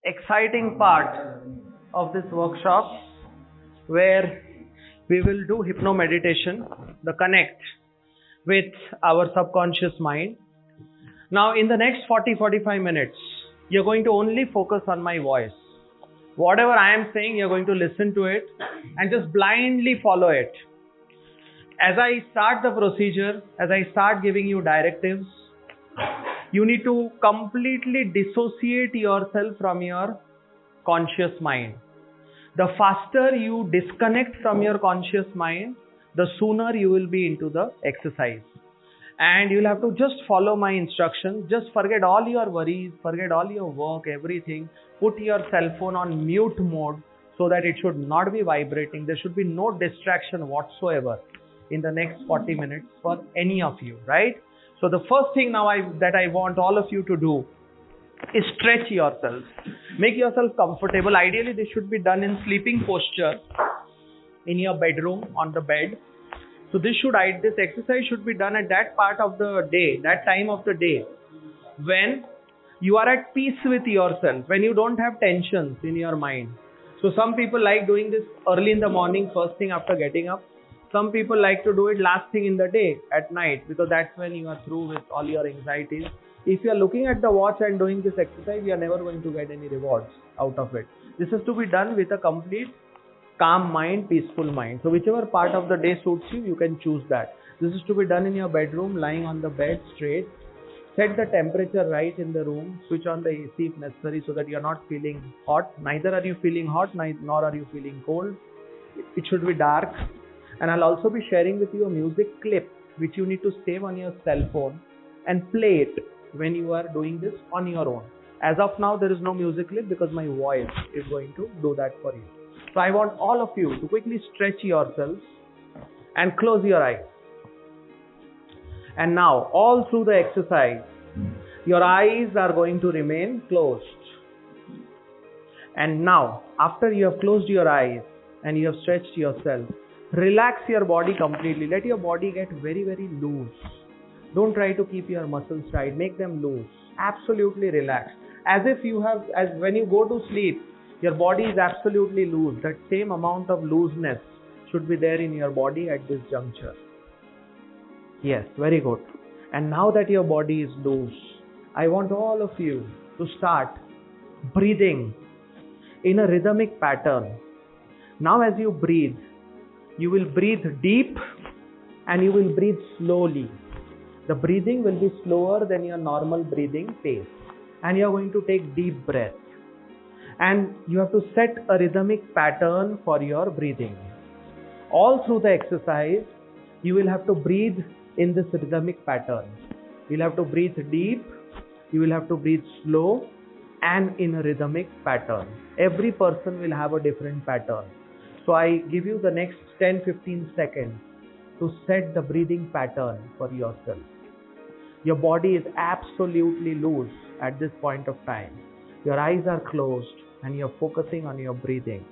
exciting part of this workshop where we will do hypno meditation, the connect with our subconscious mind. Now in the next 40-45 minutes, you're going to only focus on my voice. Whatever I am saying, you're going to listen to it and just blindly follow it. As I start the procedure, as I start giving you directives, you need to completely dissociate yourself from your conscious mind. The faster you disconnect from your conscious mind, the sooner you will be into the exercise. And you'll have to just follow my instructions. Just forget all your worries, forget all your work, everything. Put your cell phone on mute mode so that it should not be vibrating. There should be no distraction whatsoever in the next 40 minutes for any of you, right? So the first thing now that I want all of you to do is stretch yourself. Make yourself comfortable. Ideally, this should be done in sleeping posture in your bedroom on the bed. So this exercise should be done at that part of the day, that time of the day when you are at peace with yourself, when you don't have tensions in your mind. So some people like doing this early in the morning, first thing after getting up. Some people like to do it last thing in the day, at night, because that's when you are through with all your anxieties. If you are looking at the watch and doing this exercise, you are never going to get any rewards out of it. This is to be done with a complete calm mind, peaceful mind. So whichever part of the day suits you, you can choose that. This is to be done in your bedroom, lying on the bed straight. Set the temperature right in the room. Switch on the AC if necessary so that you are not feeling hot. Neither are you feeling hot, nor are you feeling cold. It should be dark. And I'll also be sharing with you a music clip which you need to save on your cell phone and play it when you are doing this on your own. As of now, there is no music clip because my voice is going to do that for you. So I want all of you to quickly stretch yourselves and close your eyes. And now, all through the exercise, your eyes are going to remain closed. And now, after you have closed your eyes and you have stretched yourself, relax your body completely. Let your body get very, very loose. Don't try to keep your muscles tight. Make them loose. Absolutely relax. As when you go to sleep, your body is absolutely loose. That same amount of looseness should be there in your body at this juncture. Yes, very good. And now that your body is loose, I want all of you to start breathing in a rhythmic pattern. Now as you breathe, you will breathe deep and you will breathe slowly. The breathing will be slower than your normal breathing pace. And you are going to take deep breaths. And you have to set a rhythmic pattern for your breathing. All through the exercise, you will have to breathe in this rhythmic pattern. You will have to breathe deep, you will have to breathe slow and in a rhythmic pattern. Every person will have a different pattern. So I give you the next 10-15 seconds to set the breathing pattern for yourself. Your body is absolutely loose at this point of time. Your eyes are closed and you're focusing on your breathing.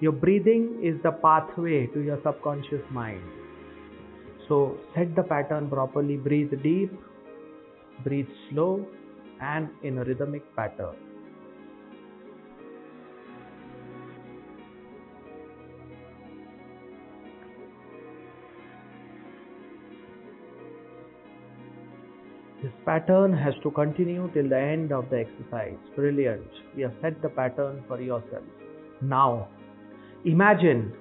Your breathing is the pathway to your subconscious mind. So set the pattern properly. Breathe deep, breathe slow and in a rhythmic pattern. This pattern has to continue till the end of the exercise. Brilliant. You have set the pattern for yourself. Now, imagine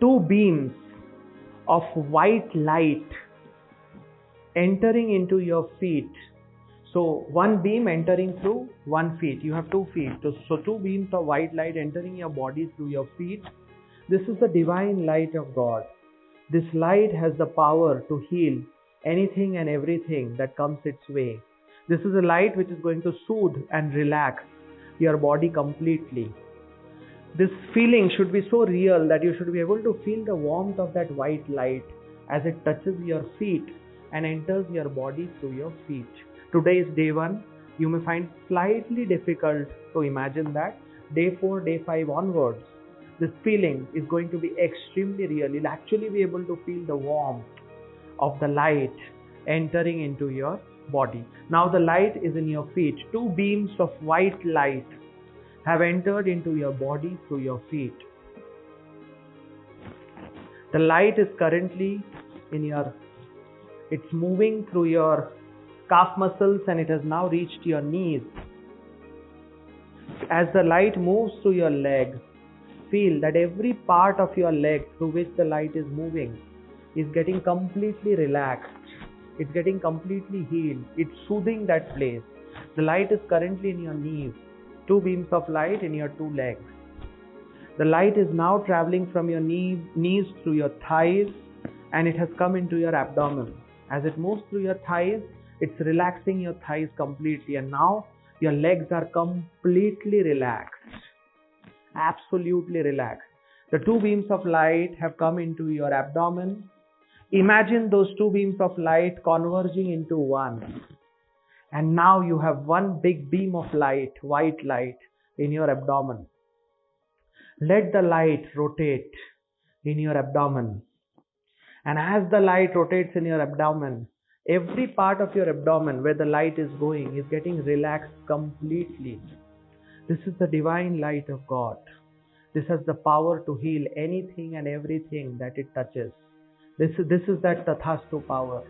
two beams of white light entering into your feet. So, one beam entering through 1 feet. You have 2 feet. So, two beams of white light entering your body through your feet. This is the divine light of God. This light has the power to heal anything and everything that comes its way. This is a light which is going to soothe and relax your body completely. This feeling should be so real that you should be able to feel the warmth of that white light as it touches your feet and enters your body through your feet. Today is day 1. You may find slightly difficult to imagine that. Day 4, day 5 onwards, this feeling is going to be extremely real. You'll actually be able to feel the warmth of the light entering into your body. Now the light is in your feet. Two beams of white light have entered into your body through your feet. The light is currently it's moving through your calf muscles and it has now reached your knees. As the light moves through your leg, feel that every part of your leg through which the light is moving is getting completely relaxed. It's getting completely healed. It's soothing that place. The light is currently in your knees. 2 beams of light in your 2 legs. The light is now traveling from your knees through your thighs and it has come into your abdomen. As it moves through your thighs, it's relaxing your thighs completely, and now your legs are completely relaxed. Absolutely relaxed. The 2 beams of light have come into your abdomen. Imagine those 2 beams of light converging into one. And now you have one big beam of light, white light, in your abdomen. Let the light rotate in your abdomen. And as the light rotates in your abdomen, every part of your abdomen where the light is going is getting relaxed completely. This is the divine light of God. This has the power to heal anything and everything that it touches. This is that Tathastu power.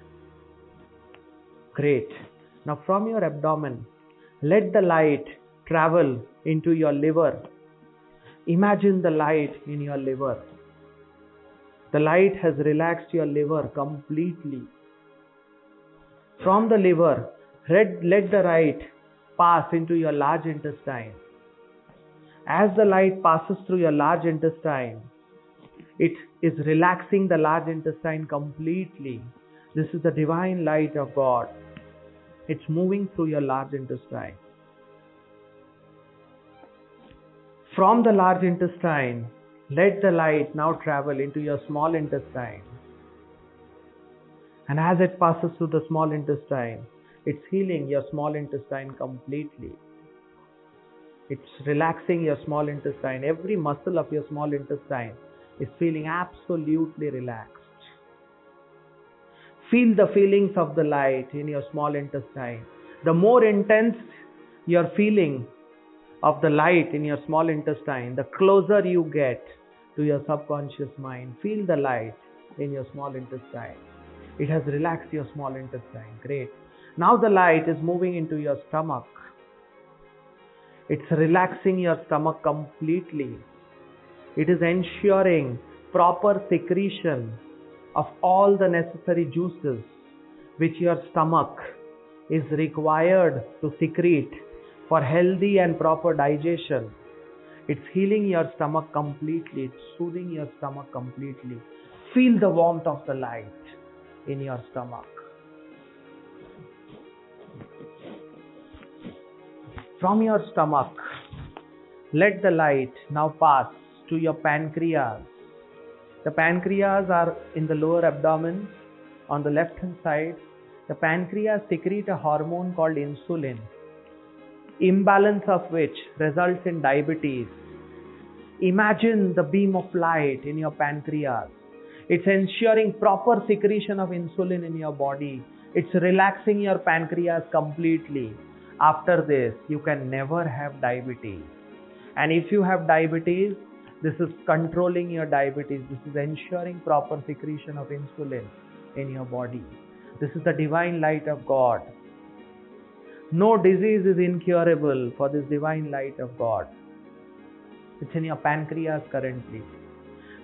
Great. Now from your abdomen, let the light travel into your liver. Imagine the light in your liver. The light has relaxed your liver completely. From the liver, let the light pass into your large intestine. As the light passes through your large intestine, it is relaxing the large intestine completely. This is the divine light of God. It's moving through your large intestine. From the large intestine, let the light now travel into your small intestine. And as it passes through the small intestine, it's healing your small intestine completely. It's relaxing your small intestine. Every muscle of your small intestine is feeling absolutely relaxed. Feel the feelings of the light in your small intestine. The more intense your feeling of the light in your small intestine, the closer you get to your subconscious mind. Feel the light in your small intestine. It has relaxed your small intestine. Great. Now the light is moving into your stomach. It's relaxing your stomach completely. It is ensuring proper secretion of all the necessary juices which your stomach is required to secrete for healthy and proper digestion. It's healing your stomach completely. It's soothing your stomach completely. Feel the warmth of the light in your stomach. From your stomach, let the light now pass to your pancreas. The pancreas are in the lower abdomen. On the left hand side, the pancreas secrete a hormone called insulin, imbalance of which results in diabetes. Imagine the beam of light in your pancreas. It's ensuring proper secretion of insulin in your body. It's relaxing your pancreas completely. After this, you can never have diabetes. And if you have diabetes, this is controlling your diabetes. This is ensuring proper secretion of insulin in your body. This is the divine light of God. No disease is incurable for this divine light of God. It's in your pancreas currently.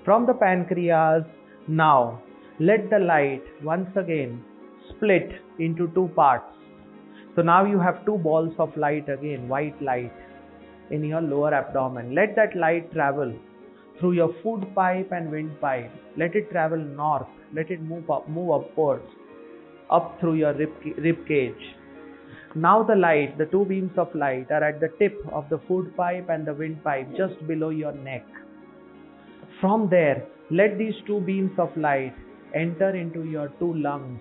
From the pancreas, now let the light once again split into 2 parts. So now you have 2 balls of light again, white light in your lower abdomen. Let that light travel through your food pipe and windpipe. Let it travel north. Let it move upwards, up through your rib cage. Now the light, the 2 beams of light are at the tip of the food pipe and the windpipe just below your neck. From there, let these 2 beams of light enter into your 2 lungs.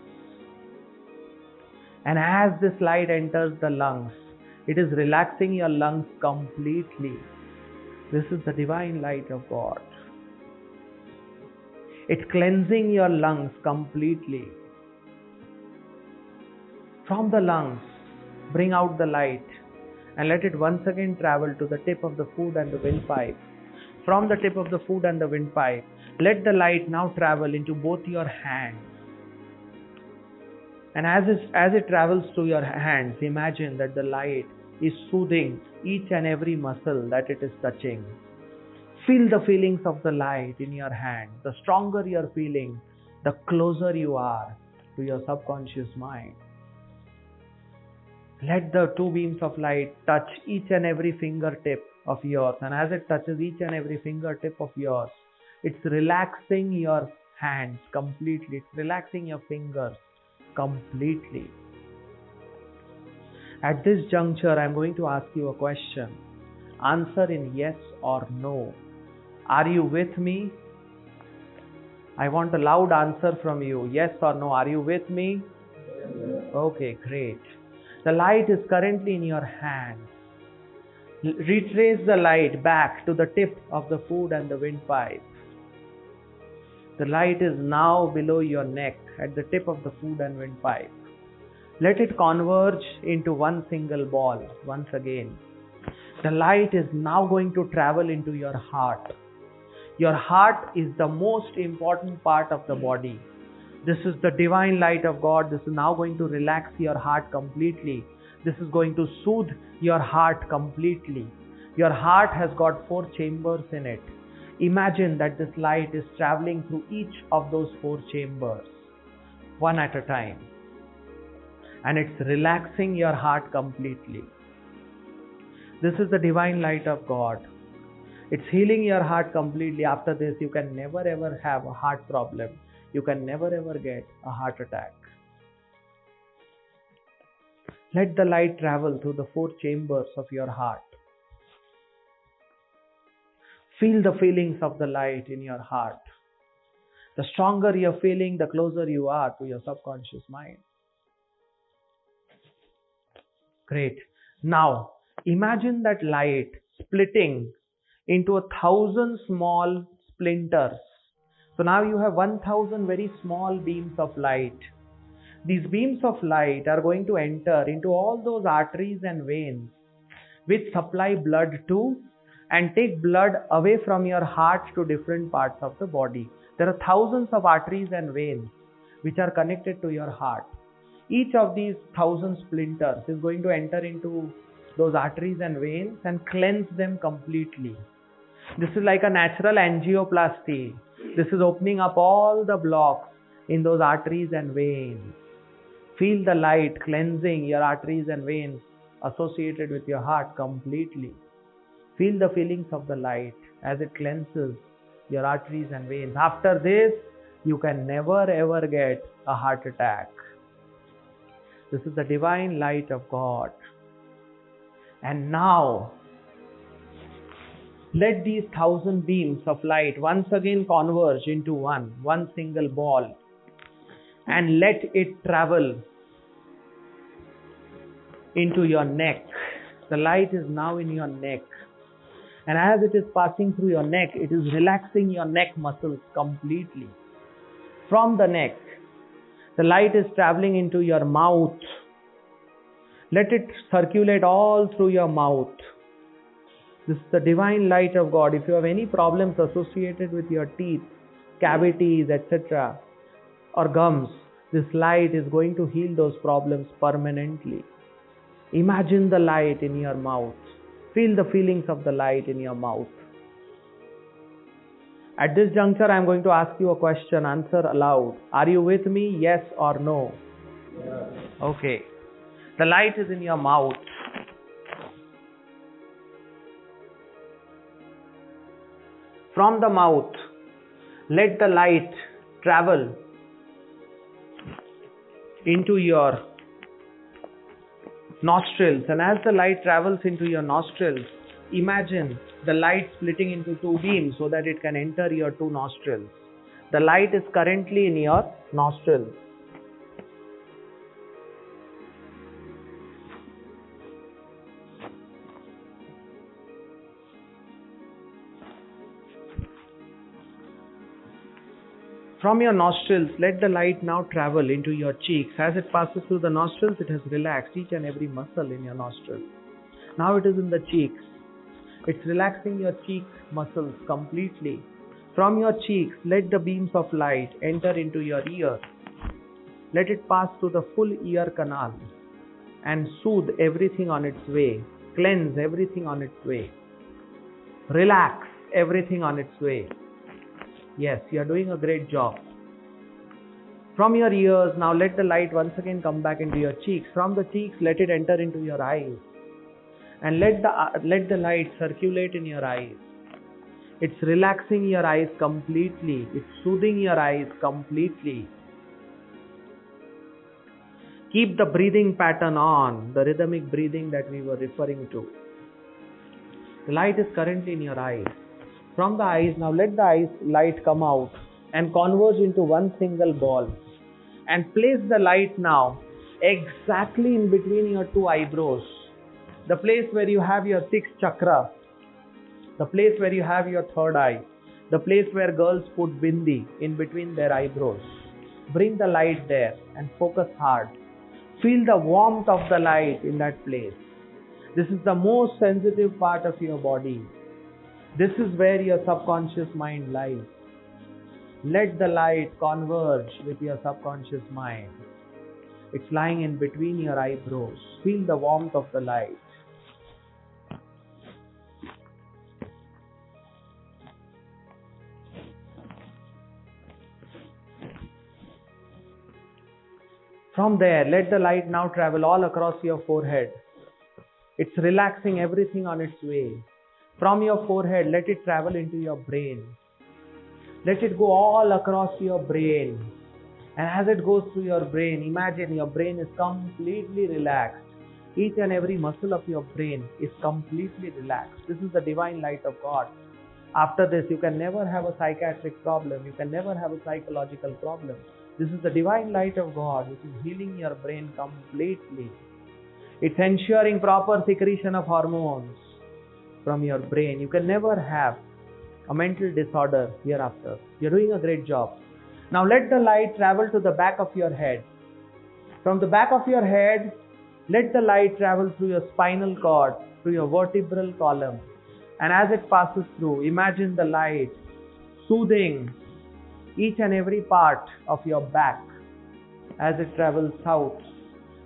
And as this light enters the lungs, it is relaxing your lungs completely. This is the divine light of God. It's cleansing your lungs completely. From the lungs, bring out the light and let it once again travel to the tip of the food and the windpipe. From the tip of the food and the windpipe, let the light now travel into both your hands. And as it travels through your hands, imagine that the light is soothing each and every muscle that it is touching. Feel the feelings of the light in your hand. The stronger your feeling, the closer you are to your subconscious mind. Let the two beams of light touch each and every fingertip of yours. And as it touches each and every fingertip of yours, it's relaxing your hands completely. It's relaxing your fingers completely. At this juncture, I'm going to ask you a question. Answer in yes or no. Are you with me? I want a loud answer from you. Yes or no. Are you with me? Okay, great. The light is currently in your hand. Retrace the light back to the tip of the food and the windpipe. The light is now below your neck at the tip of the food and windpipe. Let it converge into one single ball once again. The light is now going to travel into your heart. Your heart is the most important part of the body. This is the divine light of God. This is now going to relax your heart completely. This is going to soothe your heart completely. Your heart has got 4 chambers in it. Imagine that this light is traveling through each of those 4 chambers, one at a time. And it's relaxing your heart completely. This is the divine light of God. It's healing your heart completely. After this, you can never ever have a heart problem. You can never ever get a heart attack. Let the light travel through the 4 chambers of your heart. Feel the feelings of the light in your heart. The stronger you're feeling, the closer you are to your subconscious mind. Great. Now, imagine that light splitting into 1,000 small splinters. So now you have 1,000 very small beams of light. These beams of light are going to enter into all those arteries and veins which supply blood to and take blood away from your heart to different parts of the body. There are thousands of arteries and veins which are connected to your heart. Each of these 1,000 splinters is going to enter into those arteries and veins and cleanse them completely. This is like a natural angioplasty. This is opening up all the blocks in those arteries and veins. Feel the light cleansing your arteries and veins associated with your heart completely. Feel the feelings of the light as it cleanses your arteries and veins. After this, you can never ever get a heart attack. This is the divine light of God. And now, let these 1,000 beams of light once again converge into one single ball, and let it travel into your neck. The light is now in your neck, and as it is passing through your neck, it is relaxing your neck muscles completely. From the neck, the light is traveling into your mouth. Let it circulate all through your mouth. This is the divine light of God. If you have any problems associated with your teeth, cavities, etc., or gums, this light is going to heal those problems permanently. Imagine the light in your mouth. Feel the feelings of the light in your mouth. At this juncture, I am going to ask you a question. Answer aloud. Are you with me? Yes or no? Yes. Okay. The light is in your mouth. From the mouth, let the light travel into your nostrils, and as the light travels into your nostrils, imagine the light splitting into 2 beams so that it can enter your 2 nostrils. The light is currently in your nostrils. From your nostrils, let the light now travel into your cheeks. As it passes through the nostrils, it has relaxed each and every muscle in your nostrils. Now it is in the cheeks. It's relaxing your cheek muscles completely. From your cheeks, let the beams of light enter into your ear. Let it pass through the full ear canal and soothe everything on its way. Cleanse everything on its way. Relax everything on its way. Yes, you are doing a great job. From your ears, now let the light once again come back into your cheeks. From the cheeks, let it enter into your eyes. And let the light circulate in your eyes. It's relaxing your eyes completely. It's soothing your eyes completely. Keep the breathing pattern on, the rhythmic breathing that we were referring to. The light is currently in your eyes. From the eyes, now let the eyes light come out and converge into one single ball. And place the light now exactly in between your two eyebrows. The place where you have your sixth chakra. The place where you have your third eye. The place where girls put bindi in between their eyebrows. Bring the light there and focus hard. Feel the warmth of the light in that place. This is the most sensitive part of your body. This is where your subconscious mind lies. Let the light converge with your subconscious mind. It's lying in between your eyebrows. Feel the warmth of the light. From there, let the light now travel all across your forehead. It's relaxing everything on its way. From your forehead, let it travel into your brain. Let it go all across your brain. And as it goes through your brain, imagine your brain is completely relaxed. Each and every muscle of your brain is completely relaxed. This is the divine light of God. After this, you can never have a psychiatric problem. You can never have a psychological problem. This is the divine light of God, which is healing your brain completely. It's ensuring proper secretion of hormones from your brain. You can never have a mental disorder hereafter. You're doing a great job. Now let the light travel to the back of your head. From the back of your head, let the light travel through your spinal cord, through your vertebral column. And as it passes through, imagine the light soothing each and every part of your back as it travels south.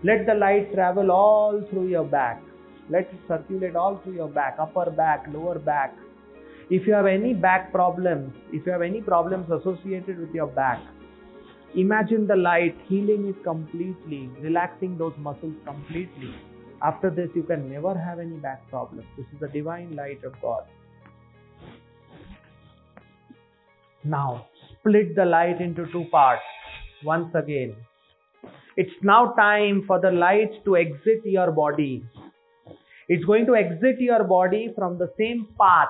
Let the light travel all through your back. Let it circulate all through your back, upper back, lower back. If you have any back problems, if you have any problems associated with your back, imagine the light healing it completely, relaxing those muscles completely. After this, you can never have any back problems. This is the divine light of God. Now, split the light into two parts once again. It's now time for the light to exit your body. It's going to exit your body from the same path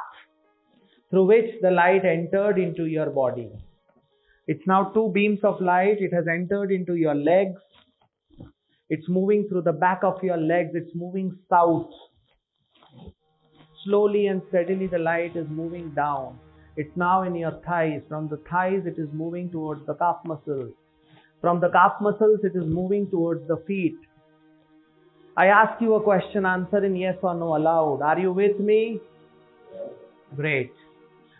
through which the light entered into your body. It's now two beams of light. It has entered into your legs. It's moving through the back of your legs. It's moving south. Slowly and steadily the light is moving down. It's now in your thighs. From the thighs it is moving towards the calf muscles. From the calf muscles it is moving towards the feet. I ask you a question, answer in yes or no aloud. Are you with me? Great.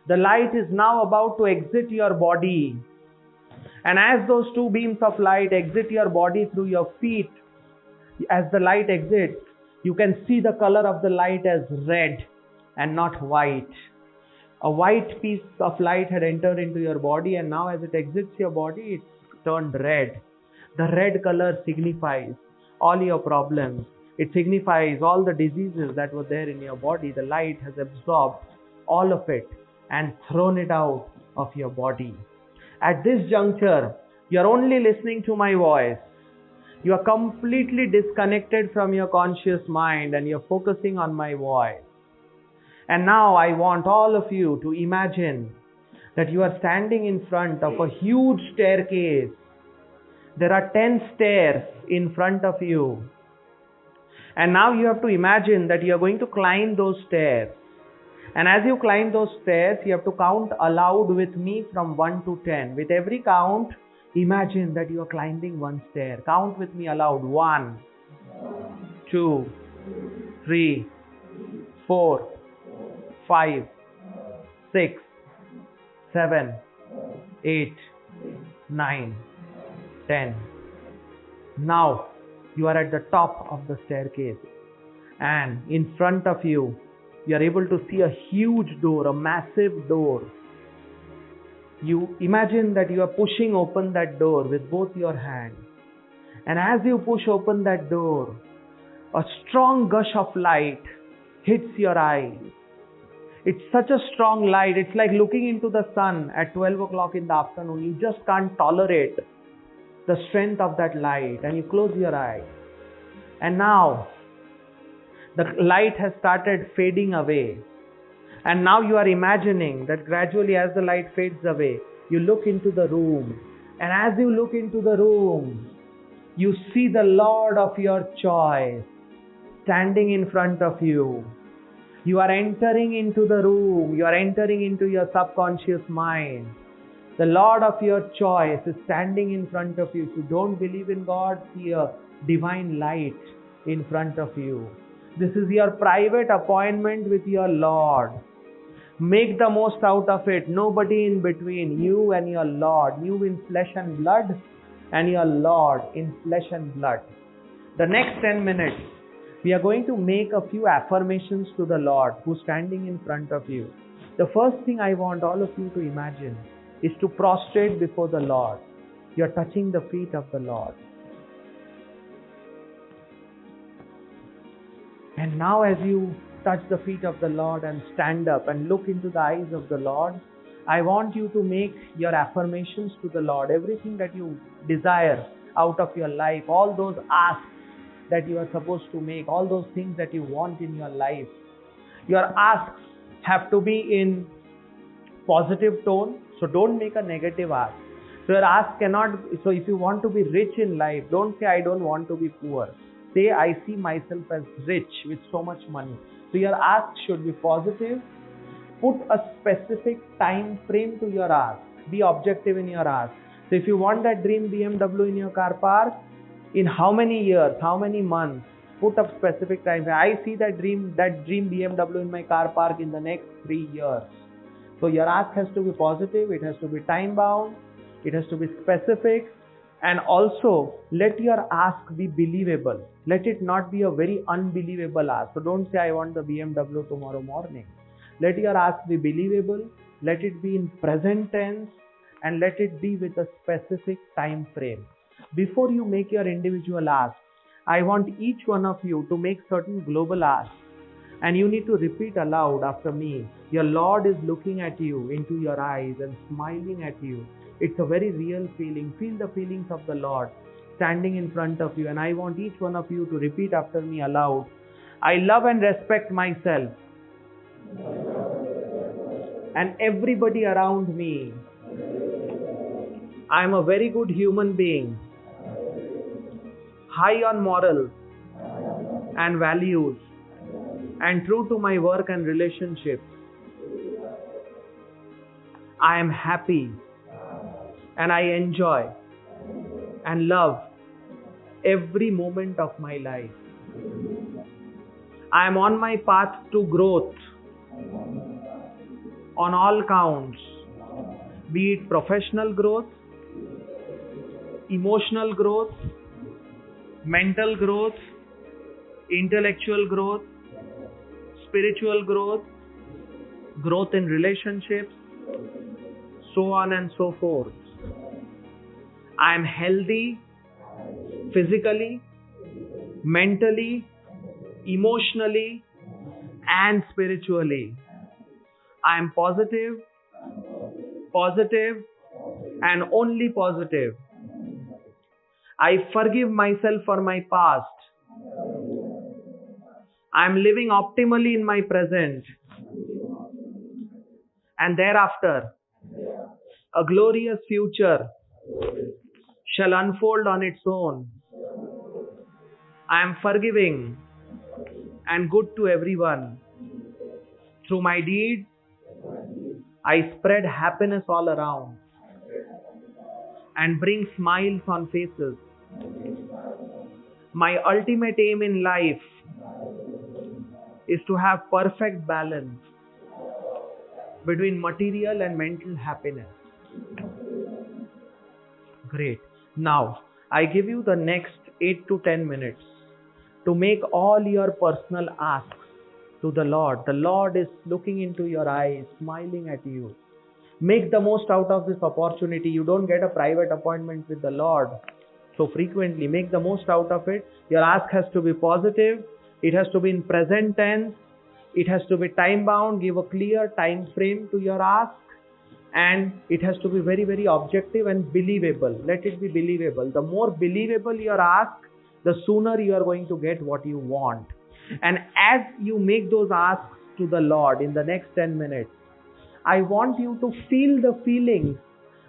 The light is now about to exit your body. And as those two beams of light exit your body through your feet, as the light exits, you can see the color of the light as red and not white. A white piece of light had entered into your body, and now as it exits your body, it's turned red. The red color signifies all your problems. It signifies all the diseases that were there in your body. The light has absorbed all of it and thrown it out of your body. At this juncture, you are only listening to my voice. You are completely disconnected from your conscious mind and you are focusing on my voice. And now I want all of you to imagine that you are standing in front of a huge staircase. There are 10 stairs in front of you. And now you have to imagine that you are going to climb those stairs. And as you climb those stairs, you have to count aloud with me from 1 to 10. With every count, imagine that you are climbing one stair. Count with me aloud. 1, 2, 3, 4, 5, 6, 7, 8, 9, 10. Now you are at the top of the staircase, and in front of you, you are able to see a huge door, a massive door. You imagine that you are pushing open that door with both your hands. And as you push open that door, a strong gush of light hits your eyes. It's such a strong light. It's like looking into the sun at 12 o'clock in the afternoon. You just can't tolerate the strength of that light, and you close your eyes. And now the light has started fading away. And now you are imagining that gradually as the light fades away, you look into the room. And as you look into the room, you see the Lord of your choice standing in front of you. You are entering into the room. You are entering into your subconscious mind. The Lord of your choice is standing in front of you. If you don't believe in God, see a divine light in front of you. This is your private appointment with your Lord. Make the most out of it. Nobody in between. You and your Lord. You in flesh and blood, and your Lord in flesh and blood. The next 10 minutes, we are going to make a few affirmations to the Lord who's standing in front of you. The first thing I want all of you to imagine is to prostrate before the Lord. You're touching the feet of the Lord. And now as you touch the feet of the Lord and stand up and look into the eyes of the Lord, I want you to make your affirmations to the Lord. Everything that you desire out of your life, all those asks that you are supposed to make, all those things that you want in your life. Your asks have to be in positive tone, so don't make a negative ask. So your ask cannot, so if you want to be rich in life, don't say I don't want to be poor. Say I see myself as rich with so much money. So your ask should be positive. Put a specific time frame to your ask. Be objective in your ask. So if you want that dream BMW in your car park, in how many years, how many months, put a specific time frame. I see that dream BMW in my car park in the next 3 years. So your ask has to be positive, it has to be time bound, it has to be specific, and also let your ask be believable. Let it not be a very unbelievable ask. So don't say I want the BMW tomorrow morning. Let your ask be believable, let it be in present tense, and let it be with a specific time frame. Before you make your individual ask, I want each one of you to make certain global asks, and you need to repeat aloud after me. Your Lord is looking at you into your eyes and smiling at you. It's a very real feeling. Feel the feelings of the Lord standing in front of you, and I want each one of you to repeat after me aloud. I love and respect myself and everybody around me. I am a very good human being, high on morals and values, and true to my work and relationships. I am happy and I enjoy and love every moment of my life. I am on my path to growth on all counts, be it professional growth, emotional growth, mental growth, intellectual growth, spiritual growth, growth in relationships, so on and so forth. I am healthy physically, mentally, emotionally, and spiritually. I am positive, and only positive. I forgive myself for my past. I am living optimally in my present, and thereafter, a glorious future shall unfold on its own. I am forgiving and good to everyone. Through my deeds, I spread happiness all around and bring smiles on faces. My ultimate aim in life is to have perfect balance between material and mental happiness. Great. Now, I give you the next 8 to 10 minutes to make all your personal asks to the Lord. The Lord is looking into your eyes, smiling at you. Make the most out of this opportunity. You don't get a private appointment with the Lord so frequently. Make the most out of it. Your ask has to be positive. It has to be in present tense. It has to be time bound. Give a clear time frame to your ask. And it has to be very, very objective and believable. Let it be believable. The more believable your ask, the sooner you are going to get what you want. And as you make those asks to the Lord in the next 10 minutes, I want you to feel the feelings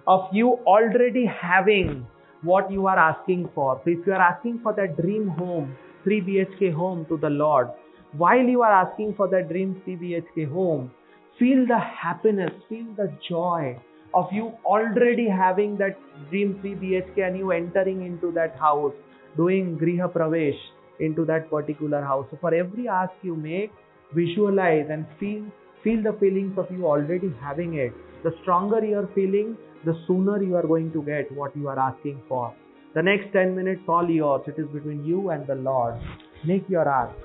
of you already having what you are asking for. So if you are asking for that dream home, 3 BHK home to the Lord, while you are asking for that dream 3 BHK home, feel the happiness, feel the joy of you already having that dream 3 BHK and you entering into that house, doing Griha Pravesh into that particular house. So for every ask you make, visualize and feel the feelings of you already having it. The stronger your feeling, the sooner you are going to get what you are asking for. The next 10 minutes all yours. It is between you and the Lord. Make your ask.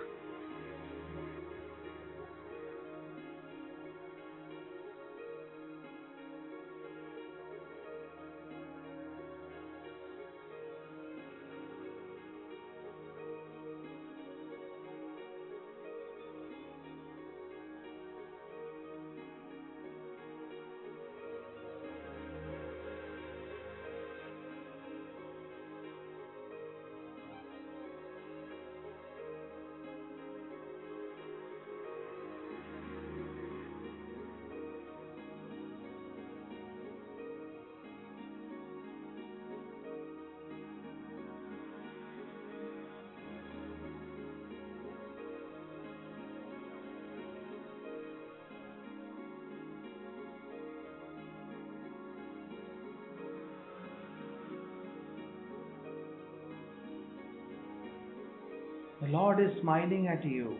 The Lord is smiling at you.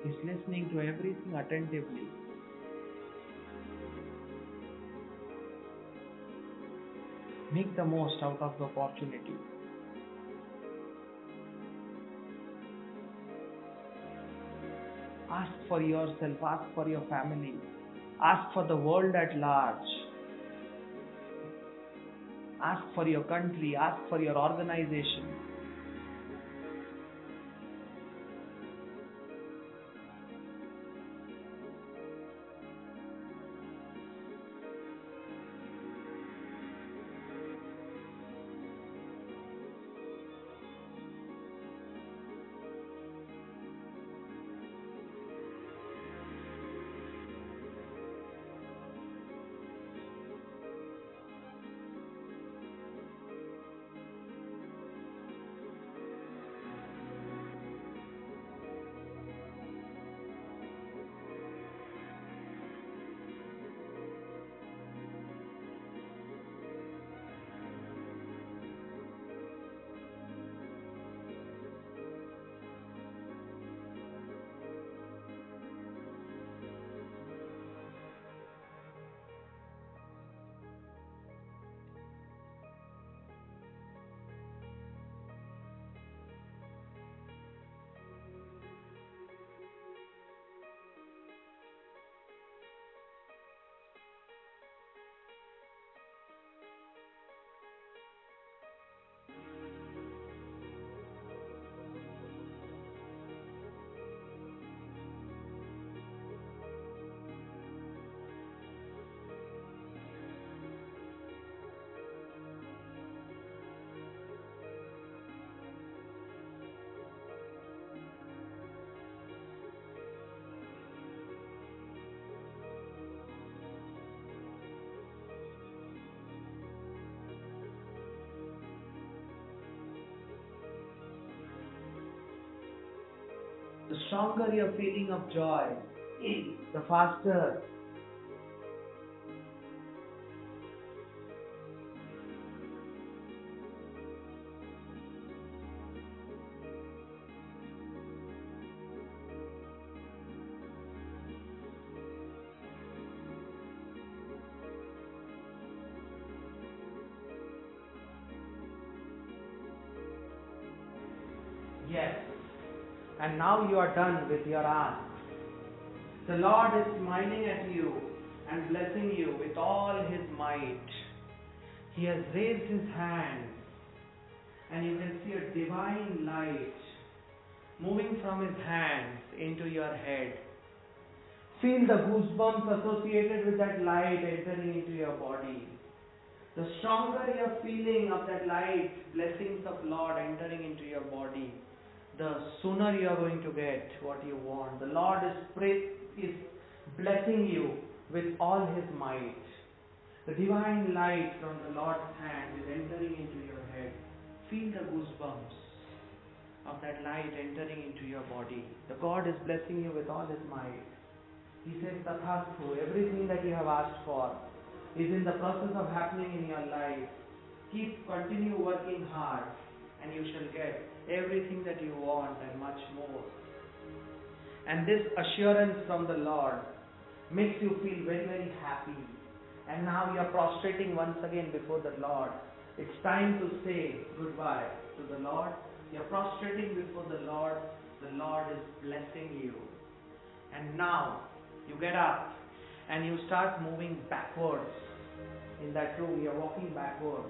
He's listening to everything attentively. Make the most out of the opportunity. Ask for yourself, ask for your family, ask for the world at large. Ask for your country, ask for your organization. The stronger your feeling of joy, the faster And now you are done with your ask. The Lord is smiling at you and blessing you with all His might. He has raised His hand, and you can see a divine light moving from His hands into your head. Feel the goosebumps associated with that light entering into your body. The stronger your feeling of that light, blessings of Lord entering into your body, the sooner you are going to get what you want. The Lord is blessing you with all His might. The divine light from the Lord's hand is entering into your head. Feel the goosebumps of that light entering into your body. The God is blessing you with all His might. He says, Tathastu, everything that you have asked for is in the process of happening in your life. Continue working hard, and you shall get everything that you want and much more. And this assurance from the Lord makes you feel very, very happy. And now you are prostrating once again before the Lord. It's time to say goodbye to the Lord. You are prostrating before the Lord. The Lord is blessing you. And now you get up and you start moving backwards. In that room, you are walking backwards.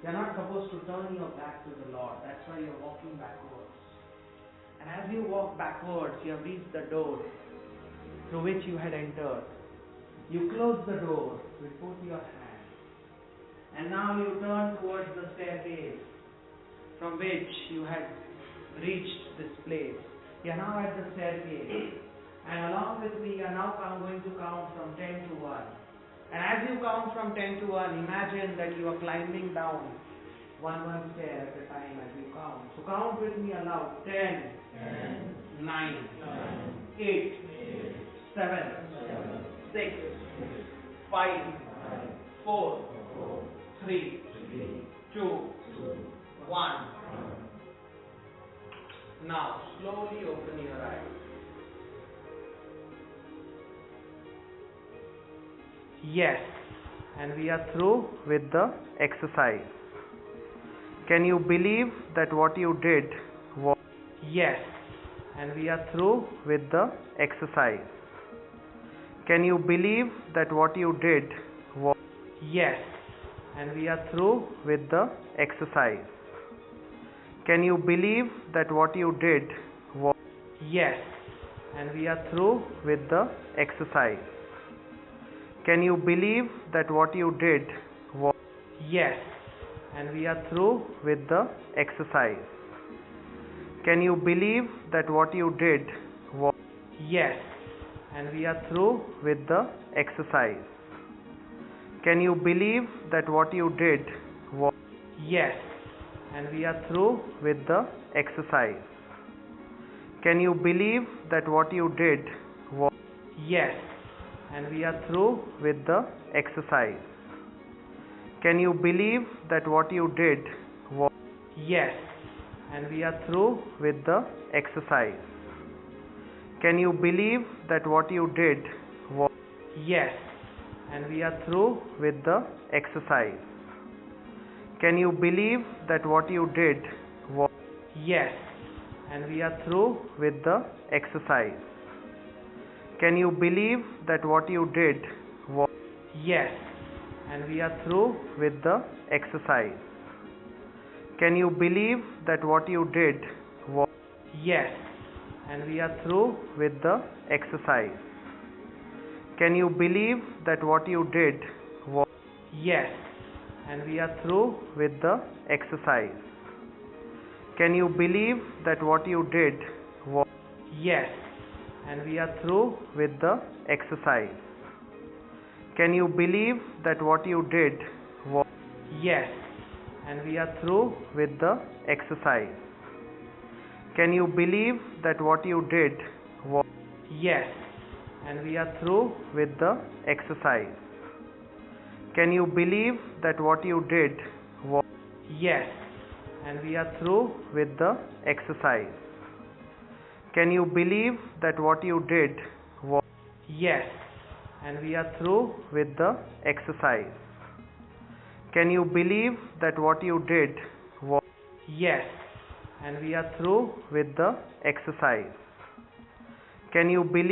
You are not supposed to turn your back to the Lord. That's why you are walking backwards. And as you walk backwards, you have reached the door through which you had entered. You close the door with both your hands. And now you turn towards the staircase from which you had reached this place. You are now at the staircase. And along with me, you are now going to count from 10 to 1. And as you count from 10 to 1, imagine that you are climbing down one stair at a time as you count. So count with me aloud. 10, 9, 8, 7, 6, 5, 4, 3, 2, 1. Now slowly open your eyes. Yes, and we are through with the exercise. Can you believe that what you did was... Yes, and we are through with the exercise. Can you believe that what you did was... Yes, and we are through with the exercise. Can you believe that what you did was... Yes, and we are through with the exercise. Can you believe that what you did was... Yes, and we are through with the exercise. Can you believe that what you did was... Yes, and we are through with the exercise. Can you believe that what you did was... Yes, and we are through with the exercise. Can you believe that what you did was... Yes, and we are through with the exercise. Can you believe that what you did was... Yes, and we are through with the exercise. Can you believe that what you did was... Yes, and we are through with the exercise. Can you believe that what you did was... Yes, and we are through with the exercise. Can you believe that what you did was... Yes, and we are through with the exercise. Can you believe that what you did was... Yes, and we are through with the exercise. Can you believe that what you did was... Yes, and we are through with the exercise. Can you believe that what you did was... Yes, and we are through with the exercise. Can you believe that what you did was... Yes, and we are through with the exercise. Can you believe that what you did was... Yes, and we are through with the exercise. Can you believe that what you did was... Yes, and we are through with the exercise. Can you believe that what you did was... Yes, and we are through with the exercise. Can you believe that what you did was... Yes, and we are through with the exercise. Can you believe